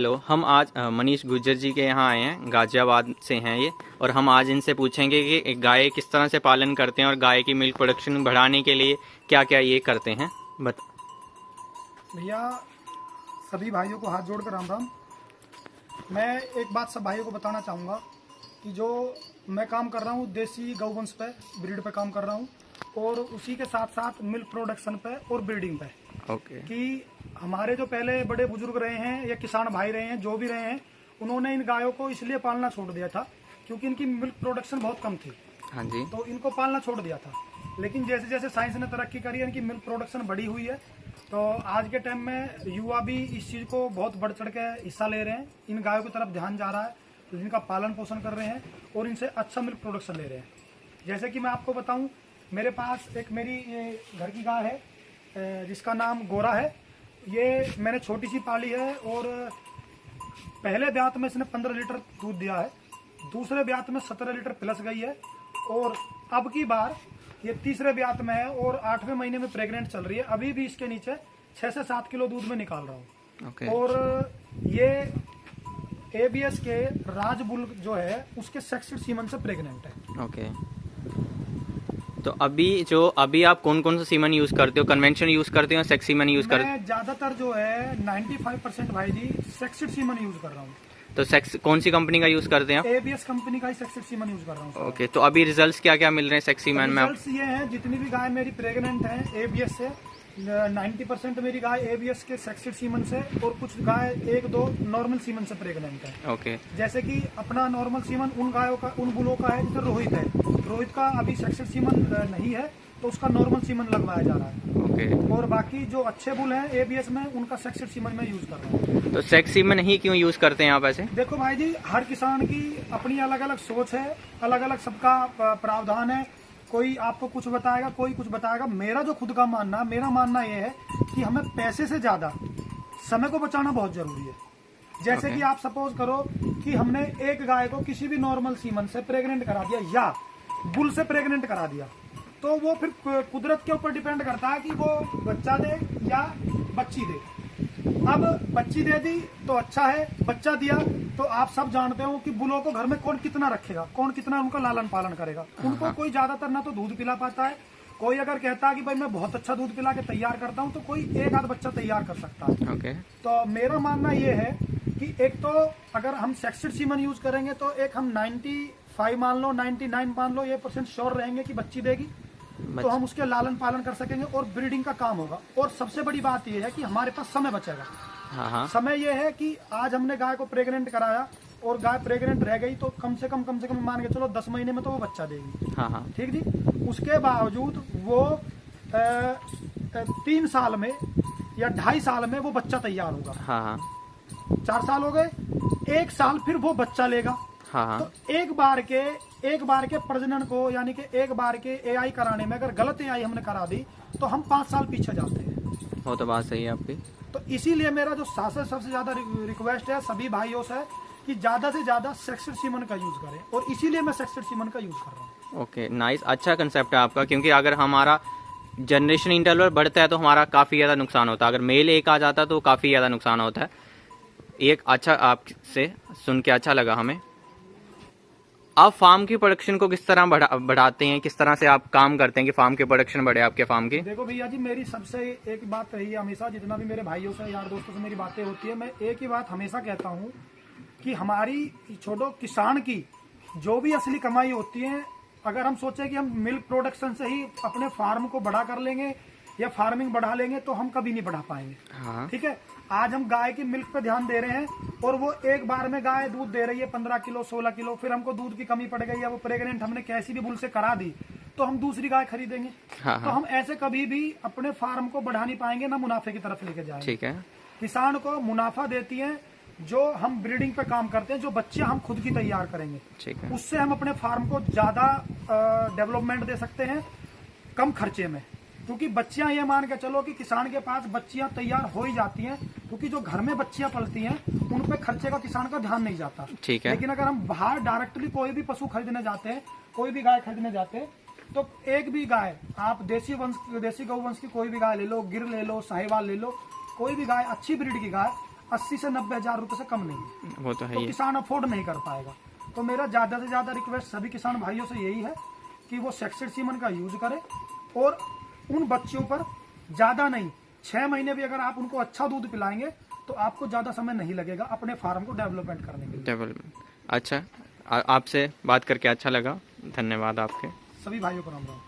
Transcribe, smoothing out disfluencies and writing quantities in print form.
Hello, हम आज मनीष गुर्जर जी के यहाँ आए हैं। गाजियाबाद से हैं ये, और हम आज इनसे पूछेंगे कि गाय किस तरह से पालन करते हैं और गाय की मिल्क प्रोडक्शन बढ़ाने के लिए क्या क्या ये करते हैं। भैया, सभी भाइयों को हाथ जोड़कर राम राम। मैं एक बात सब भाइयों को बताना चाहूँगा कि जो मैं काम कर रहा हूँ देसी गौवंश पे, ब्रीड पे काम कर रहा हूँ, और उसी के साथ साथ मिल्क प्रोडक्शन पे और ब्रीडिंग पे। ओके। कि हमारे जो पहले बड़े बुजुर्ग रहे हैं या किसान भाई रहे हैं, जो भी रहे हैं, उन्होंने इन गायों को इसलिए पालना छोड़ दिया था क्योंकि इनकी मिल्क प्रोडक्शन बहुत कम थी। हाँ जी। तो इनको पालना छोड़ दिया था। लेकिन जैसे जैसे साइंस ने तरक्की करी है, इनकी मिल्क प्रोडक्शन बढ़ी हुई है। तो आज के टाइम में युवा भी इस चीज़ को बहुत बढ़ चढ़ के हिस्सा ले रहे हैं, इन गायों की तरफ ध्यान जा रहा है, इनका पालन पोषण कर रहे हैं और इनसे अच्छा मिल्क प्रोडक्शन ले रहे हैं। जैसे कि मैं आपको बताऊं, मेरे पास एक मेरी ये घर की गाय है जिसका नाम गोरा है। ये मैंने छोटी सी पाली है और पहले ब्यात में इसने 15 लीटर दूध दिया है, दूसरे ब्यात में 17 लीटर प्लस गई है, और अब की बार ये तीसरे ब्यात में है और 8वें महीने में प्रेग्नेंट चल रही है। अभी भी इसके नीचे 6 से 7 किलो दूध में निकाल रहा हूँ। ओके। और ये एबीएस के राजबुल जो है उसके सेक्सिड सीमन से प्रेग्नेंट है। ओके। तो अभी आप कौन कौन सा सीमन यूज करते हो? कन्वेंशन यूज करते हो, सेक्स सीमन यूज करते हो? मैं ज्यादातर जो है 95% भाई जी सेक्सिड सीमन यूज कर रहा हूँ। तो सेक्स कौन सी कंपनी का यूज करते हैं आप? एबीएस कंपनी का ही सेक्सिड सीमन यूज कर रहा हूँ। ओके। तो अभी रिजल्ट्स क्या क्या मिल रहे हैं सेक्स सीमन में? रिजल्ट्स ये हैं, जितनी भी गाय मेरी प्रेग्नेंट है एबीएस से, 90% मेरी गाय एबीएस के सेक्सिड सीमन से, और कुछ गाय 1-2 नॉर्मल सीमन से प्रेग्नेंट है। ओके। जैसे कि अपना नॉर्मल सीमन उन गायों का, उन बुलों का है जैसे रोहित है, रोहित का अभी सेक्सिड सीमन नहीं है तो उसका नॉर्मल सीमन लगवाया जा रहा है। ओके। और बाकी जो अच्छे बुल हैं एबीएस में, उनका सेक्सिड सीमन में यूज कर रहा हूँ। तो सेक्स सीमन ही क्यों यूज करते हैं आप ऐसे? देखो भाई जी, हर किसान की अपनी अलग अलग सोच है, अलग अलग सबका प्रावधान है। कोई आपको कुछ बताएगा, कोई कुछ बताएगा। मेरा जो खुद का मानना, मेरा मानना यह है कि हमें पैसे से ज्यादा समय को बचाना बहुत जरूरी है। जैसे कि आप सपोज करो कि हमने एक गाय को किसी भी नॉर्मल सीमन से प्रेग्नेंट करा दिया या बुल से प्रेग्नेंट करा दिया, तो वो फिर कुदरत के ऊपर डिपेंड करता है कि वो बच्चा दे या बच्ची दे। अब बच्ची दे दी तो अच्छा है, बच्चा दिया तो आप सब जानते हो कि बुलों को घर में कौन कितना रखेगा, कौन कितना उनका लालन पालन करेगा। उनको कोई ज्यादातर ना तो दूध पिला पाता है। कोई अगर कहता है कि भाई मैं बहुत अच्छा दूध पिला के तैयार करता हूँ, तो कोई एक आध बच्चा तैयार कर सकता है। ओके। तो मेरा मानना ये है कि एक तो अगर हम सेक्सिड सीमन यूज करेंगे तो एक हम 95 मान लो, 99 मान लो, ये % श्योर रहेंगे कि बच्ची देगी, तो हम उसके लालन पालन कर सकेंगे और ब्रीडिंग का काम होगा। और सबसे बड़ी बात यह है कि हमारे पास समय बचेगा। हाँ। समय यह है कि आज हमने गाय को प्रेग्नेंट कराया और गाय प्रेग्नेंट रह गई, तो कम से कम मान के चलो 10 महीने में तो वो बच्चा देगी। हाँ। ठीक जी। उसके बावजूद वो 3 साल में या 2.5 साल में वो बच्चा तैयार होगा। हाँ। 4 साल हो गए, 1 साल फिर वो बच्चा लेगा। हाँ। तो एक बार के प्रजनन को, यानी कि एक बार के एआई कराने में अगर गलत एआई हमने करा दी तो हम 5 साल पीछे जाते हैं। वो तो बात सही है आपकी। तो इसीलिए मेरा जो सबसे ज्यादा रिक्वेस्ट है सभी भाइयों से कि ज्यादा से ज्यादा सेक्सिड सीमन का यूज करें, और इसीलिए मैं सेक्सिड सीमन का यूज कर रहा हूँ। Okay, nice. अच्छा कंसेप्ट है आपका, क्योंकि अगर हमारा जनरेशन इंटरवल बढ़ता है तो हमारा काफ़ी ज़्यादा नुकसान होता है। अगर मेल एक आ जाता तो काफ़ी ज़्यादा नुकसान होता है। एक अच्छा आपसे सुन के अच्छा लगा हमें। आप फार्म की प्रोडक्शन को किस तरह बढ़ाते हैं, किस तरह से आप काम करते हैं कि फार्म की प्रोडक्शन बढ़े आपके फार्म की? देखो भैया जी, मेरी सबसे एक बात रही है हमेशा, जितना भी मेरे भाइयों से, यार दोस्तों से मेरी बातें होती है, मैं एक ही बात हमेशा कहता हूँ कि हमारी छोड़ो किसान की जो भी असली कमाई होती है, अगर हम सोचे कि हम मिल्क प्रोडक्शन से ही अपने फार्म को बड़ा कर लेंगे या फार्मिंग बढ़ा लेंगे, तो हम कभी नहीं बढ़ा पाएंगे। हाँ। ठीक है। आज हम गाय की मिल्क पे ध्यान दे रहे हैं और वो एक बार में गाय दूध दे रही है 15 किलो 16 किलो, फिर हमको दूध की कमी पड़ गई या वो प्रेग्नेंट हमने कैसी भी बुल से करा दी, तो हम दूसरी गाय खरीदेंगे। हाँ। तो हम ऐसे कभी भी अपने फार्म को बढ़ा नहीं पाएंगे, ना मुनाफे की तरफ लेके जाएंगे। ठीक है। किसान को मुनाफा देती है जो हम ब्रीडिंग पे काम करते हैं, जो बच्चे हम खुद की तैयार करेंगे, ठीक है। उससे हम अपने फार्म को ज्यादा डेवलपमेंट दे सकते हैं कम खर्चे में। क्योंकि बच्चियां, ये मान के चलो कि किसान के पास बच्चियां तैयार हो ही जाती हैं, क्योंकि जो घर में बच्चियां पलती हैं उन पे खर्चे का किसान का ध्यान नहीं जाता। ठीक है। लेकिन अगर हम बाहर डायरेक्टली कोई भी पशु खरीदने जाते हैं, कोई भी गाय खरीदने जाते हैं, तो एक भी गाय आप देसी गौवंश की कोई भी गाय ले लो, गिर ले लो, साहिवाल ले लो, कोई भी गाय अच्छी ब्रीड की गाय 80 से 90 हजार रुपए से कम नहीं है। वो तो है तो ही। किसान अफोर्ड नहीं कर पाएगा। तो मेरा ज्यादा से ज्यादा रिक्वेस्ट सभी किसान भाइयों से यही है कि वो सेक्सेड सीमन का यूज करें और उन बच्चों पर ज्यादा नहीं, 6 महीने भी अगर आप उनको अच्छा दूध पिलाएंगे तो आपको ज्यादा समय नहीं लगेगा अपने फार्म को डेवलपमेंट करने के लिए। डेवलपमेंट। अच्छा, आपसे बात करके अच्छा लगा, धन्यवाद आपके। सभी भाइयों को राम राम।